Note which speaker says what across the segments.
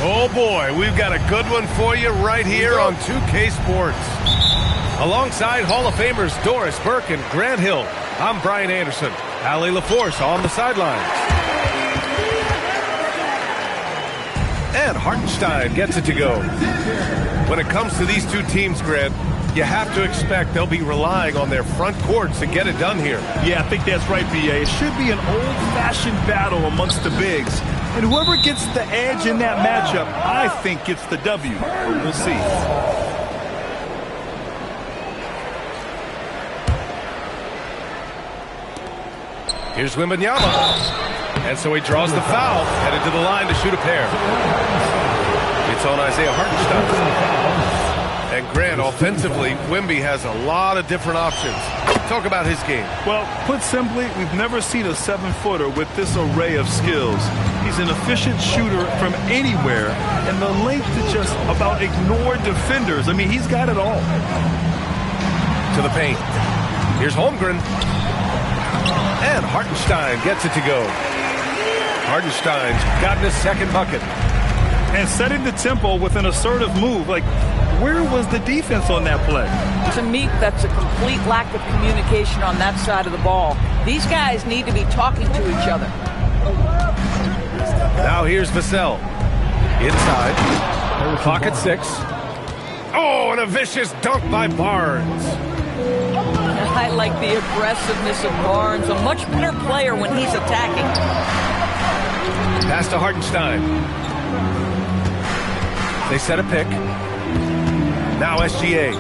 Speaker 1: Oh boy, we've got a good one for you right here on 2K Sports. Alongside Hall of Famers Doris Burke and Grant Hill, I'm Brian Anderson. Allie LaForce on the sidelines. And Hartenstein gets it to go. When it comes to these two teams, Grant, you have to expect they'll be relying on their front courts to get it done here.
Speaker 2: Yeah, I think that's right, B.A. It should be an old-fashioned battle amongst the bigs. And whoever gets the edge in that matchup, I think gets the W. We'll see.
Speaker 1: Here's Wembanyama. And so he draws the foul, headed to the line to shoot a pair. It's on Isaiah Hartenstein. And Grant, offensively, Wemby has a lot of different options. Talk about his game.
Speaker 2: Well, put simply, we've never seen a 7-footer with this array of skills. He's an efficient shooter from anywhere, and the length to just about ignore defenders. I mean, he's got it all.
Speaker 1: To the paint. Here's Holmgren. And Hartenstein gets it to go. Hartenstein's gotten his second bucket.
Speaker 2: And setting the tempo with an assertive move. Like, where was the defense on that play?
Speaker 3: To me, that's a complete lack of communication on that side of the ball. These guys need to be talking to each other.
Speaker 1: Now here's Vassell. Inside. Clock at 6. Oh, and a vicious dunk by Barnes.
Speaker 3: I like the aggressiveness of Barnes. A much better player when he's attacking.
Speaker 1: Pass to Hartenstein. They set a pick. Now SGA.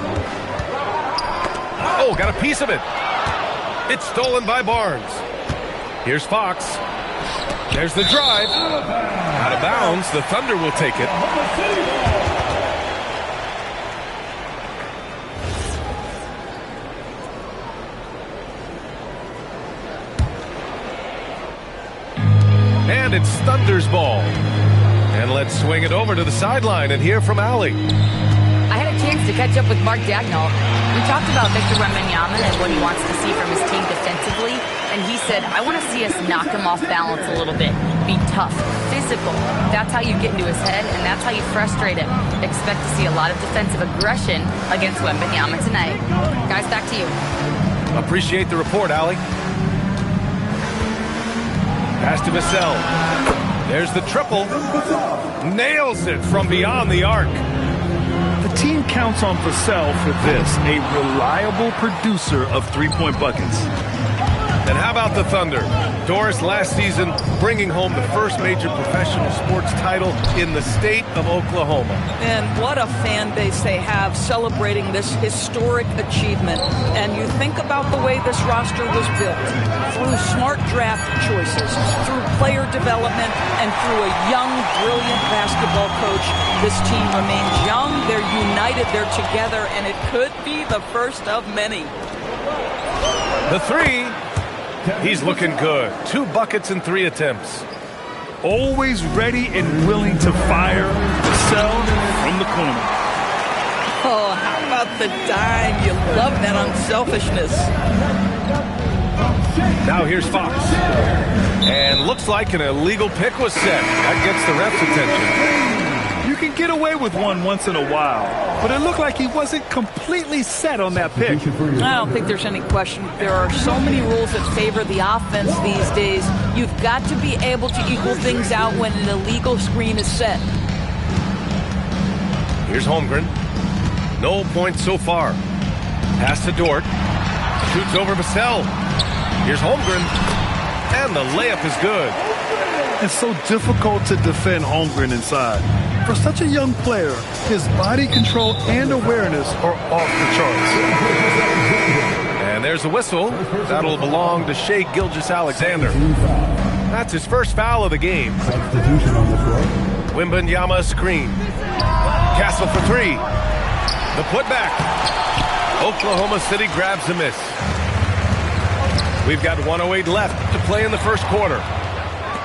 Speaker 1: Oh, got a piece of it. It's stolen by Barnes. Here's Fox. There's the drive. Out of bounds. The Thunder will take it. And it's Thunder's ball. And let's swing it over to the sideline and hear from Allie.
Speaker 4: I had a chance to catch up with Mark Dagnall. We talked about Victor Wembanyama and what he wants to see from his team defensively, and he said, I want to see us knock him off balance a little bit, be tough, physical. That's how you get into his head, and that's how you frustrate him. Expect to see a lot of defensive aggression against Wembanyama tonight. Guys, back to you.
Speaker 1: Appreciate the report, Allie. Pass to Vassell. There's the triple. Nails it from beyond the arc.
Speaker 2: The team counts on Vassell for this, a reliable producer of three-point buckets.
Speaker 1: And how about the Thunder? Doris, last season, bringing home the first major professional sports title in the state of Oklahoma.
Speaker 3: And what a fan base they have celebrating this historic achievement. And you think about the way this roster was built, through smart draft choices, through player development, and through a young, brilliant basketball coach. This team remains young, they're united, they're together, and it could be the first of many.
Speaker 1: The three. He's looking good. 2 buckets in 3 attempts.
Speaker 2: Always ready and willing to fire Vassell from the corner.
Speaker 3: Oh, how about the dime? You love that unselfishness.
Speaker 1: Now here's Fox. And looks like an illegal pick was set. That gets the ref's attention.
Speaker 2: You can get away with one once in a while, but it looked like he wasn't completely set on that pick.
Speaker 3: I don't think there's any question. There are so many rules that favor the offense these days. You've got to be able to equal things out when an illegal screen is set.
Speaker 1: Here's Holmgren. No points so far. Pass to Dort. Shoots over Vassell. Here's Holmgren. And the layup is good.
Speaker 2: It's so difficult to defend Holmgren inside. For such a young player, his body control and awareness are off the charts.
Speaker 1: And there's a whistle. That'll belong to Shai Gilgeous-Alexander. That's his first foul of the game. Wembanyama screen. Castle for 3. The putback. Oklahoma City grabs the miss. We've got 1:08 left to play in the first quarter.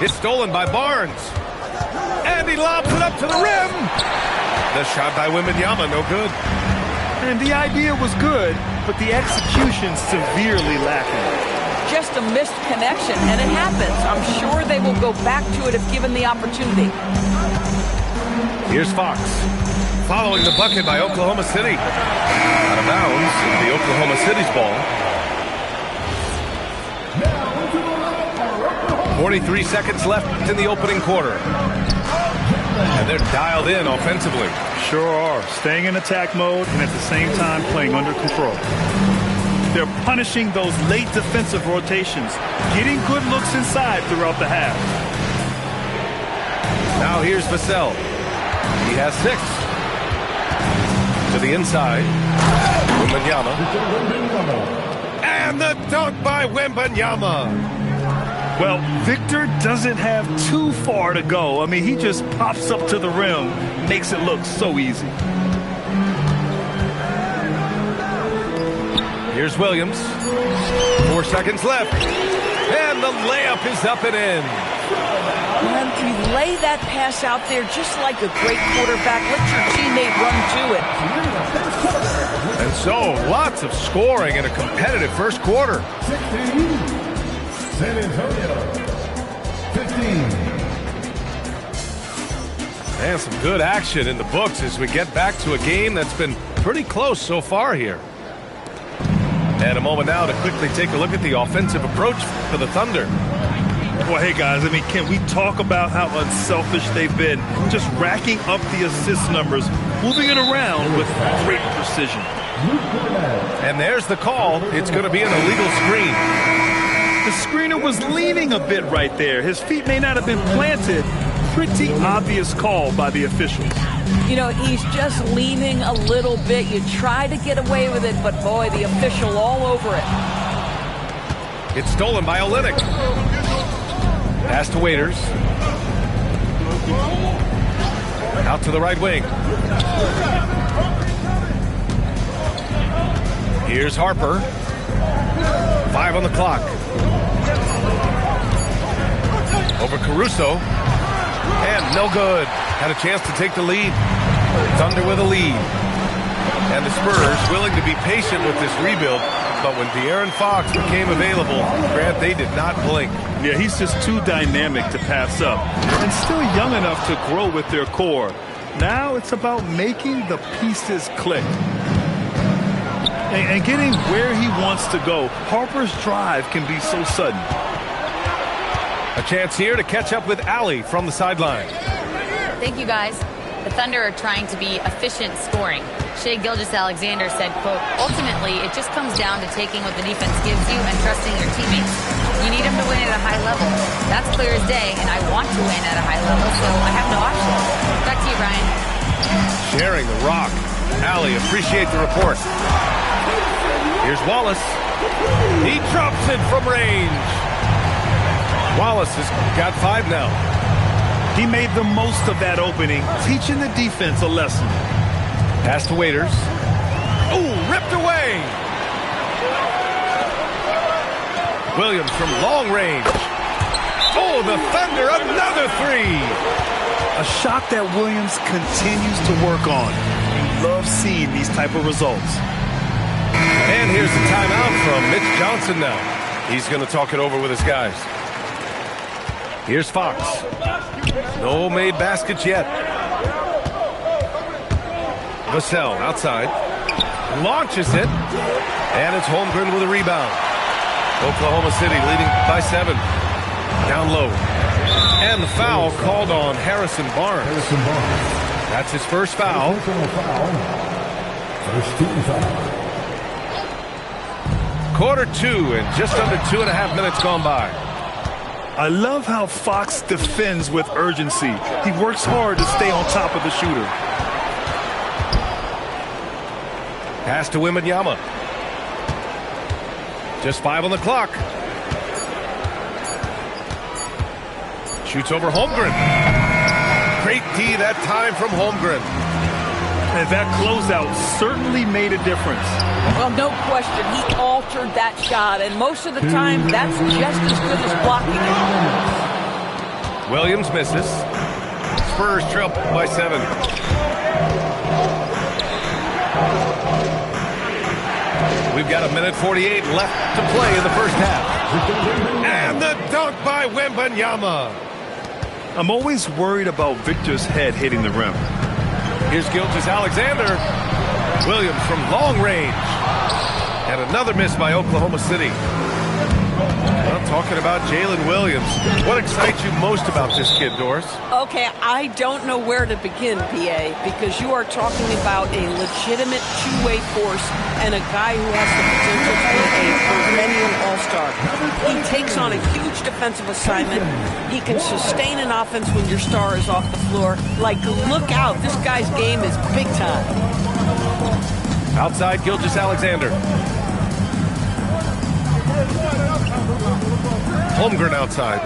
Speaker 1: It's stolen by Barnes. And he lobs it up to the rim. The shot by Wembanyama, no good.
Speaker 2: And the idea was good, but the execution severely lacking.
Speaker 3: Just a missed connection, and it happens. I'm sure they will go back to it if given the opportunity.
Speaker 1: Here's Fox. Following the bucket by Oklahoma City. Out of bounds, the Oklahoma City's ball. 43 seconds left in the opening quarter. And they're dialed in offensively.
Speaker 2: Sure are. Staying in attack mode and at the same time playing under control. They're punishing those late defensive rotations, getting good looks inside throughout the half.
Speaker 1: Now here's Vassell. He has 6. To the inside. Wembanyama. And the dunk by Wembanyama.
Speaker 2: Well, Victor doesn't have too far to go. I mean, he just pops up to the rim, makes it look so easy.
Speaker 1: Here's Williams. 4 seconds left. And the layup is up and in.
Speaker 3: And you lay that pass out there just like a great quarterback. Let your teammate run to it.
Speaker 1: And so, lots of scoring in a competitive first quarter.
Speaker 5: San Antonio, 15.
Speaker 1: And some good action in the books as we get back to a game that's been pretty close so far here. And a moment now to quickly take a look at the offensive approach for the Thunder.
Speaker 2: Well, hey, guys, I mean, can we talk about how unselfish they've been? Just racking up the assist numbers, moving it around with great precision.
Speaker 1: And there's the call. It's going to be an illegal screen.
Speaker 2: The screener was leaning a bit right there. His feet may not have been planted. Pretty obvious call by the officials.
Speaker 3: You know, he's just leaning a little bit. You try to get away with it, but boy, the official all over it.
Speaker 1: It's stolen by Olynyk. Pass to Waiters. Out to the right wing. Here's Harper. 5 on the clock. Over Caruso. And no good. Had a chance to take the lead. Thunder with a lead. And the Spurs willing to be patient with this rebuild. But when De'Aaron Fox became available, Grant, they did not blink.
Speaker 2: Yeah, he's just too dynamic to pass up. And still young enough to grow with their core. Now it's about making the pieces click. And getting where he wants to go. Harper's drive can be so sudden.
Speaker 1: A chance here to catch up with Allie from the sideline.
Speaker 4: Thank you, guys. The Thunder are trying to be efficient scoring. Shai Gilgeous-Alexander said, quote, ultimately, it just comes down to taking what the defense gives you and trusting your teammates. You need them to win at a high level. That's clear as day, and I want to win at a high level, so I have no option. Back to you, Brian.
Speaker 1: Sharing the rock. Allie, appreciate the report. Here's Wallace. He drops it from range. Wallace has got 5 now.
Speaker 2: He made the most of that opening, teaching the defense a lesson.
Speaker 1: Pass to Waiters. Ooh, ripped away. Williams from long range. Oh, the Thunder, another 3.
Speaker 2: A shot that Williams continues to work on. You love seeing these type of results.
Speaker 1: And here's the timeout from Mitch Johnson now. He's going to talk it over with his guys. Here's Fox. No made baskets yet. Vassell outside. Launches it. And it's Holmgren with a rebound. Oklahoma City leading by 7. Down low. And the foul called on Harrison Barnes. That's his first foul.
Speaker 5: First team foul.
Speaker 1: Quarter 2 and just under 2.5 minutes gone by.
Speaker 2: I love how Fox defends with urgency. He works hard to stay on top of the shooter.
Speaker 1: Pass to Wembanyama. Just 5 on the clock. Shoots over Holmgren. Great D that time from Holmgren.
Speaker 2: And that closeout certainly made a difference.
Speaker 3: Well, no question. He altered that shot, and most of the time, that's just as good as blocking it.
Speaker 1: Williams misses. Spurs trail by 7. We've got 1:48 left to play in the first half. And the dunk by Wembanyama.
Speaker 2: I'm always worried about Victor's head hitting the rim.
Speaker 1: Here's Gilgeous-Alexander. Williams from long range. And another miss by Oklahoma City. Well, talking about Jalen Williams, what excites you most about this kid, Doris?
Speaker 3: Okay, I don't know where to begin, PA, because you are talking about a legitimate two-way force and a guy who has the potential to be a perennial all-star. He takes on a huge defensive assignment. He can sustain an offense when your star is off the floor. Like, look out, this guy's game is big time.
Speaker 1: Outside, Gilgeous-Alexander. Holmgren outside.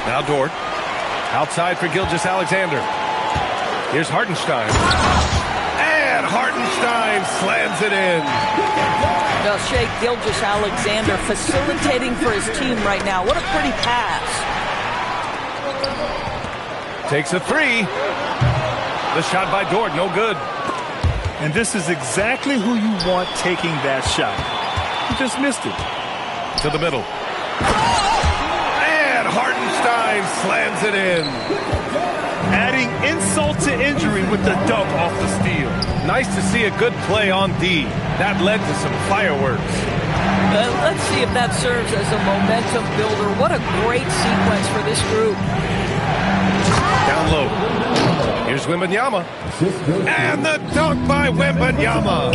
Speaker 1: Now Dort. Outside for Gilgeous-Alexander. Here's Hartenstein. And Hartenstein slams it in.
Speaker 3: Now Shea Gilgeous-Alexander facilitating for his team right now. What a pretty pass.
Speaker 1: Takes a three. The shot by Dort, no good.
Speaker 2: And this is exactly who you want taking that shot. He just missed it.
Speaker 1: To the middle. And Hartenstein slams it in.
Speaker 2: Adding insult to injury with the dunk off the steal.
Speaker 1: Nice to see a good play on D. That led to some fireworks.
Speaker 3: Let's see if that serves as a momentum builder. What a great sequence for this group.
Speaker 1: Down low. Here's Wembanyama. And the dunk by Wembanyama.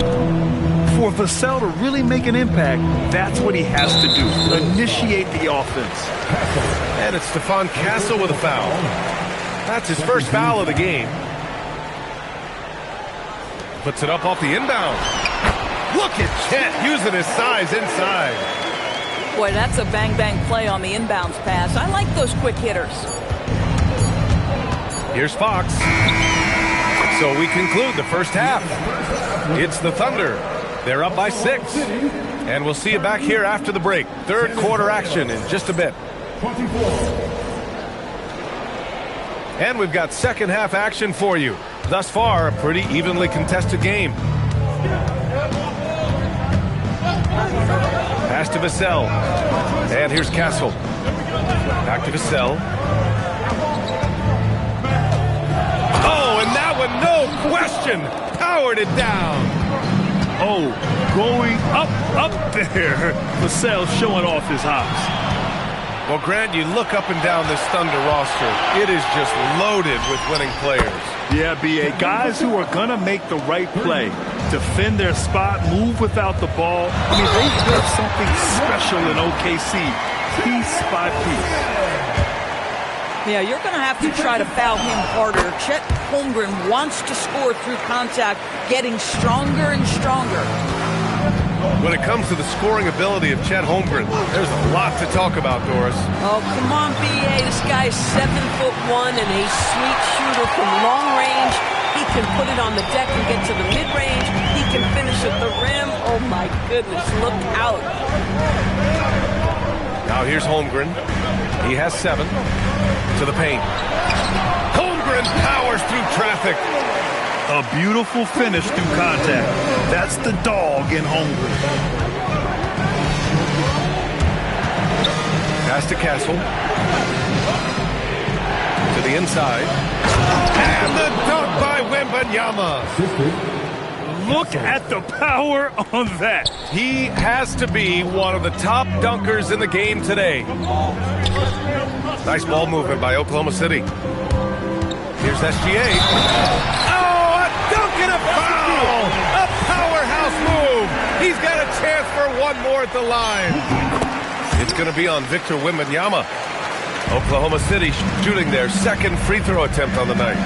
Speaker 2: For Vassell to really make an impact, that's what he has to do. Initiate the offense.
Speaker 1: And it's Stephon Castle with a foul. That's his first foul of the game. Puts it up off the inbound. Look at Chet using his size inside.
Speaker 3: Boy, that's a bang-bang play on the inbounds pass. I like those quick hitters.
Speaker 1: Here's Fox. So we conclude the first half. It's the Thunder. They're up by 6. And we'll see you back here after the break. Third quarter action in just a bit. And we've got second half action for you. Thus far, a pretty evenly contested game. Pass to Vassell. And here's Castle. Back to Vassell. Oh, and that one, no question, powered it down.
Speaker 2: Oh, going up there. Vassell showing off his hops.
Speaker 1: Well, Grant, you look up and down this Thunder roster. It is just loaded with winning players.
Speaker 2: Yeah, B.A. Guys who are going to make the right play. Defend their spot, move without the ball. I mean, they built something special in OKC, piece by piece.
Speaker 3: Yeah, you're going to have to try to foul him harder. Chet Holmgren wants to score through contact, getting stronger and stronger.
Speaker 1: When it comes to the scoring ability of Chet Holmgren, there's a lot to talk about, Doris.
Speaker 3: Oh, come on, B.A. This guy's 7'1" and a sweet shooter from long range. He can put it on the deck and get to the mid-range. He can finish at the rim. Oh, my goodness, look out.
Speaker 1: Now here's Holmgren. He has 7. To the paint. Holmgren powers through traffic.
Speaker 2: A beautiful finish through contact. That's the dog in Holmgren.
Speaker 1: Pass to Castle. To the inside. And the dunk by Wembanyama.
Speaker 2: Look at the power on that.
Speaker 1: He has to be one of the top dunkers in the game today. Nice ball movement by Oklahoma City. Here's SGA. Oh, a dunk and a foul! A powerhouse move! He's got a chance for one more at the line. It's going to be on Victor Wembanyama. Oklahoma City shooting their second free throw attempt on the night.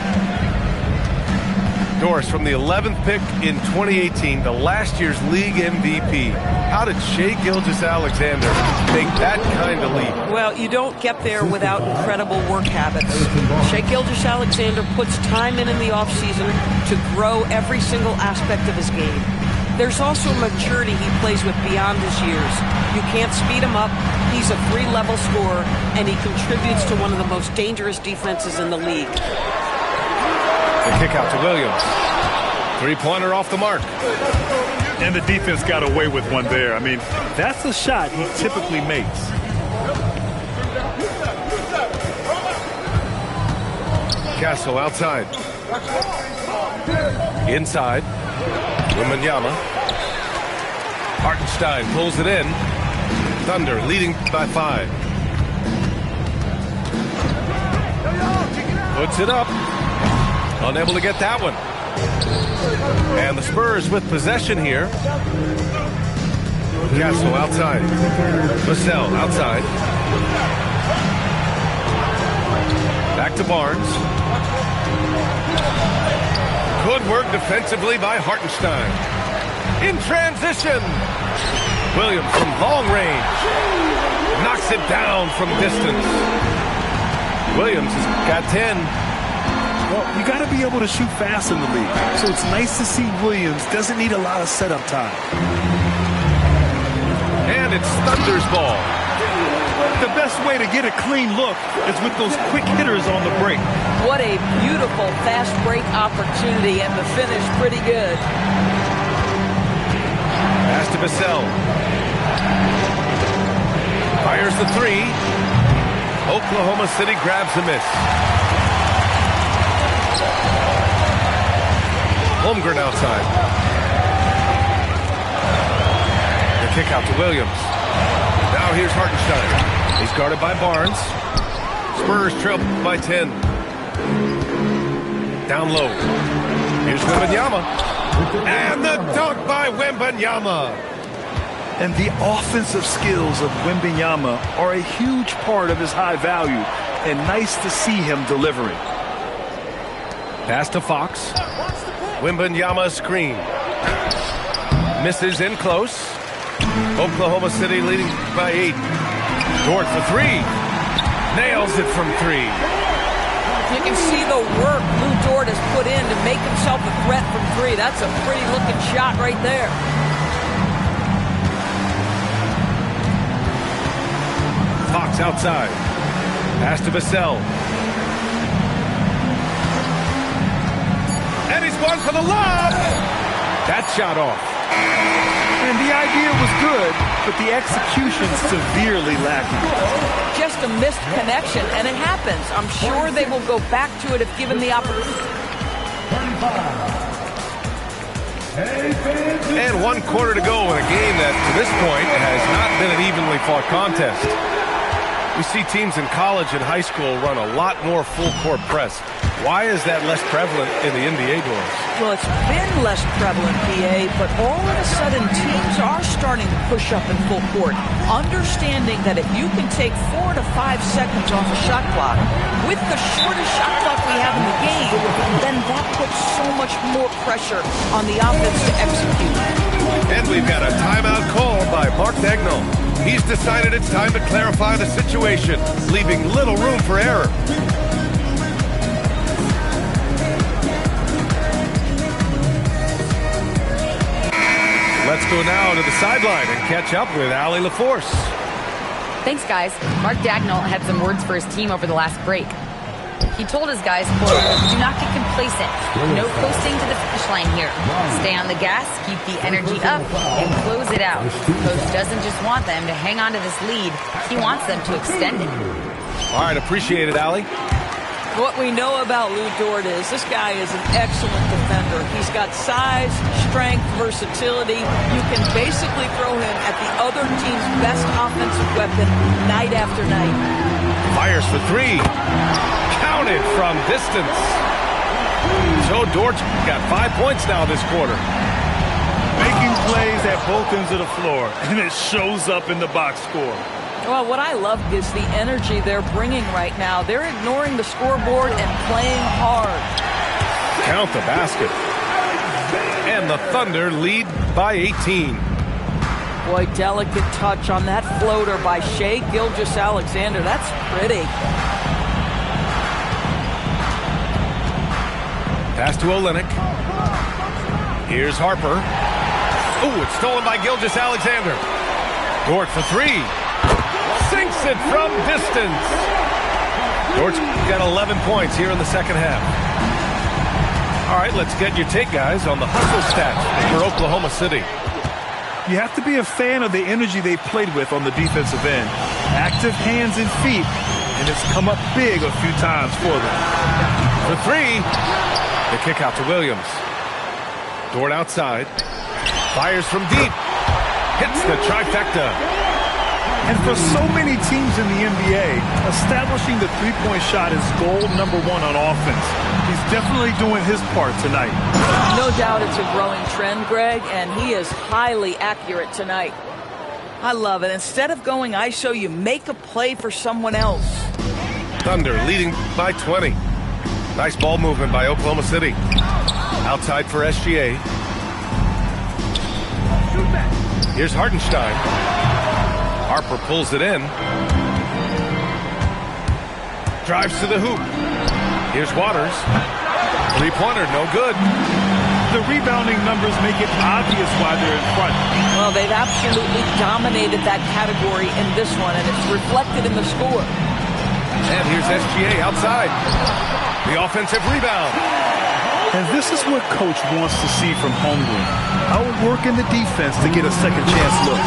Speaker 1: Doris, from the 11th pick in 2018, the last year's league MVP, how did Shea Gilgeous-Alexander take that kind of leap?
Speaker 3: Well, you don't get there without incredible work habits. Shea Gilgeous-Alexander puts time in the offseason to grow every single aspect of his game. There's also maturity he plays with beyond his years. You can't speed him up. He's a 3-level scorer, and he contributes to one of the most dangerous defenses in the league.
Speaker 1: The kick out to Williams. Three-pointer off the mark.
Speaker 2: And the defense got away with one there. I mean, that's a shot he typically makes.
Speaker 1: Castle outside. Inside. Wembanyama. Hartenstein pulls it in. Thunder leading by 5. Puts it up. Unable to get that one. And the Spurs with possession here. Castle outside. Vassell outside. Back to Barnes. Good work defensively by Hartenstein. In transition. Williams from long range. Knocks it down from distance. Williams has got 10.
Speaker 2: Well, you got to be able to shoot fast in the league. So it's nice to see Williams doesn't need a lot of setup time.
Speaker 1: And it's Thunder's ball.
Speaker 2: The best way to get a clean look is with those quick hitters on the break.
Speaker 3: What a beautiful fast break opportunity, and the finish pretty good.
Speaker 1: Pass to Vassell. Fires the 3. Oklahoma City grabs the miss. Holmgren outside. The kick out to Williams. Now here's Hartenstein. He's guarded by Barnes. Spurs trail by 10. Down low. Here's Wembanyama. And the dunk by Wembanyama.
Speaker 2: And the offensive skills of Wembanyama are a huge part of his high value. And nice to see him delivering.
Speaker 1: Pass to Fox. Wembanyama screen. Misses in close. Oklahoma City leading by 8. Dort for 3. Nails it from 3.
Speaker 3: You can see the work Lou Dort has put in to make himself a threat from 3. That's a pretty looking shot right there.
Speaker 1: Fox outside. Pass to Vassell. And he's going for the lob. That shot off.
Speaker 2: And the idea was good, but the execution severely lacking.
Speaker 3: Just a missed connection, and it happens. I'm sure they will go back to it if given the opportunity.
Speaker 1: And 1 quarter to go in a game that, to this point, has not been an evenly fought contest. We see teams in college and high school run a lot more full-court press. Why is that less prevalent in the NBA doors?
Speaker 3: Well, it's been less prevalent, PA, but all of a sudden teams are starting to push up in full court, understanding that if you can take 4 to 5 seconds off a shot clock, with the shortest shot clock we have in the game, then that puts so much more pressure on the offense to execute.
Speaker 1: And we've got a timeout call by Mark Dagnall. He's decided it's time to clarify the situation, leaving little room for error. Let's go now to the sideline and catch up with Allie LaForce.
Speaker 4: Thanks, guys. Mark Dagnall had some words for his team over the last break. He told his guys, quote, do not get complacent. No coasting to the finish line here. Stay on the gas, keep the energy up, and close it out. Coach doesn't just want them to hang on to this lead. He wants them to extend it.
Speaker 1: All right, appreciate it, Allie.
Speaker 3: What we know about Lou Dort is this guy is an excellent defender. He's got size, strength, versatility. You can basically throw him at the other team's best offensive weapon night after night.
Speaker 1: Fires for 3. Counted from distance. So Dort's got 5 points now this quarter.
Speaker 2: Making plays at both ends of the floor, and it shows up in the box score.
Speaker 3: Well, what I love is the energy they're bringing right now. They're ignoring the scoreboard and playing hard.
Speaker 1: Count the basket. And the Thunder lead by 18.
Speaker 3: Boy, delicate touch on that floater by Shai Gilgeous-Alexander. That's pretty.
Speaker 1: Pass to Olynyk. Here's Harper. Ooh, it's stolen by Gilgeous-Alexander. Dort for 3. Sinks it from distance. Dort's got 11 points here in the second half. All right, let's get your take, guys, on the hustle stats for Oklahoma City.
Speaker 2: You have to be a fan of the energy they played with on the defensive end. Active hands and feet, and it's come up big a few times for them.
Speaker 1: For three. The kick out to Williams. Dort outside. Fires from deep. Hits the trifecta.
Speaker 2: And for so many teams in the NBA, establishing the three-point shot is goal number one on offense. He's definitely doing his part tonight.
Speaker 3: No doubt it's a growing trend, Greg, and he is highly accurate tonight. I love it. Instead of going ISO, you make a play for someone else.
Speaker 1: Thunder leading by 20. Nice ball movement by Oklahoma City. Outside for SGA. Here's Hartenstein. Harper pulls it in. Drives to the hoop. Here's Waters. Three-pointer, no good.
Speaker 2: The rebounding numbers make it obvious why they're in front.
Speaker 3: Well, they've absolutely dominated that category in this one, and it's reflected in the score.
Speaker 1: And here's SGA outside. The offensive rebound.
Speaker 2: And this is what Coach wants to see from Holmgren. Outworking the defense to get a second chance look.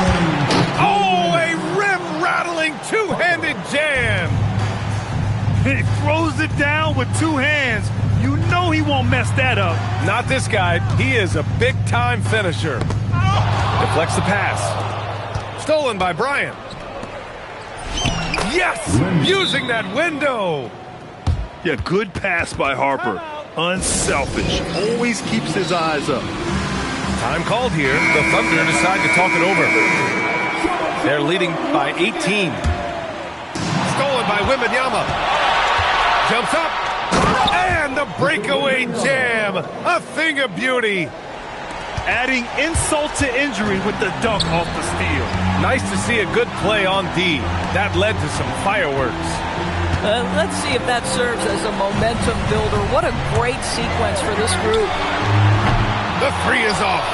Speaker 1: Oh, a rim-rattling two-handed jam.
Speaker 2: He throws it down with two hands. You know he won't mess that up.
Speaker 1: Not this guy. He is a big-time finisher. Deflects the pass. Stolen by Bryant. Yes! Using that window.
Speaker 2: Yeah, good pass by Harper. Unselfish. Always keeps his eyes up.
Speaker 1: Time called here. The Thunder decide to talk it over. They're leading by 18. Stolen by Wembanyama. Jumps up. And the breakaway jam. A thing of beauty.
Speaker 2: Adding insult to injury with the dunk off the steal.
Speaker 1: Nice to see a good play on D. That led to some fireworks.
Speaker 3: Let's see if that serves as a momentum builder. What a great sequence for this group.
Speaker 1: The three is off.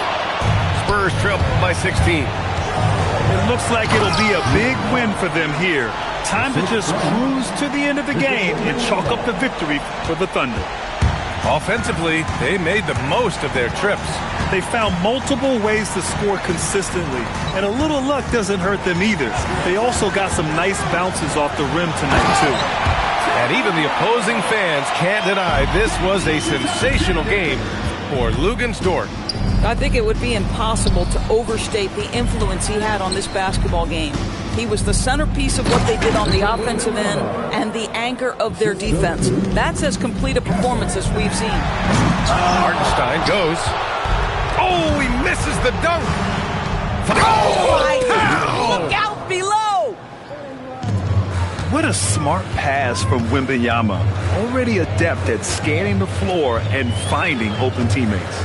Speaker 1: Spurs trail by 16.
Speaker 2: It looks like it'll be a big win for them here. Time to just cruise to the end of the game and chalk up the victory for the Thunder.
Speaker 1: Offensively, they made the most of their trips.
Speaker 2: They found multiple ways to score consistently, and a little luck doesn't hurt them either. They also got some nice bounces off the rim tonight, too.
Speaker 1: And even the opposing fans can't deny this was a sensational game for Luguentz Dort.
Speaker 3: I think it would be impossible to overstate the influence he had on this basketball game. He was the centerpiece of what they did on the offensive end and the anchor of their defense. That's as complete a performance as we've seen.
Speaker 1: Hartenstein goes. Oh, he misses the dunk.
Speaker 3: Oh, look out below.
Speaker 2: What a smart pass from Wembanyama. Already adept at scanning the floor and finding open teammates.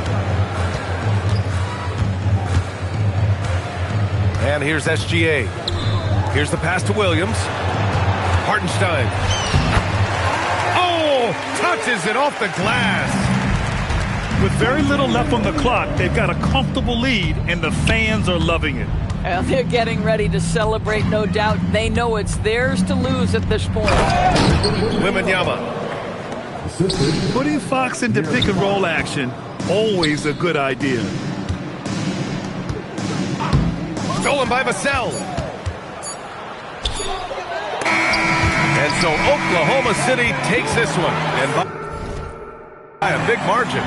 Speaker 1: And here's SGA. Here's the pass to Williams. Hartenstein. Oh, touches it off the glass.
Speaker 2: With very little left on the clock, they've got a comfortable lead, and the fans are loving it.
Speaker 3: Well, they're getting ready to celebrate, no doubt. They know it's theirs to lose at this point.
Speaker 1: Wembanyama.
Speaker 2: Putting Fox into pick-and-roll action, always a good idea.
Speaker 1: Stolen by Vassell. And so Oklahoma City takes this one. And by a big margin.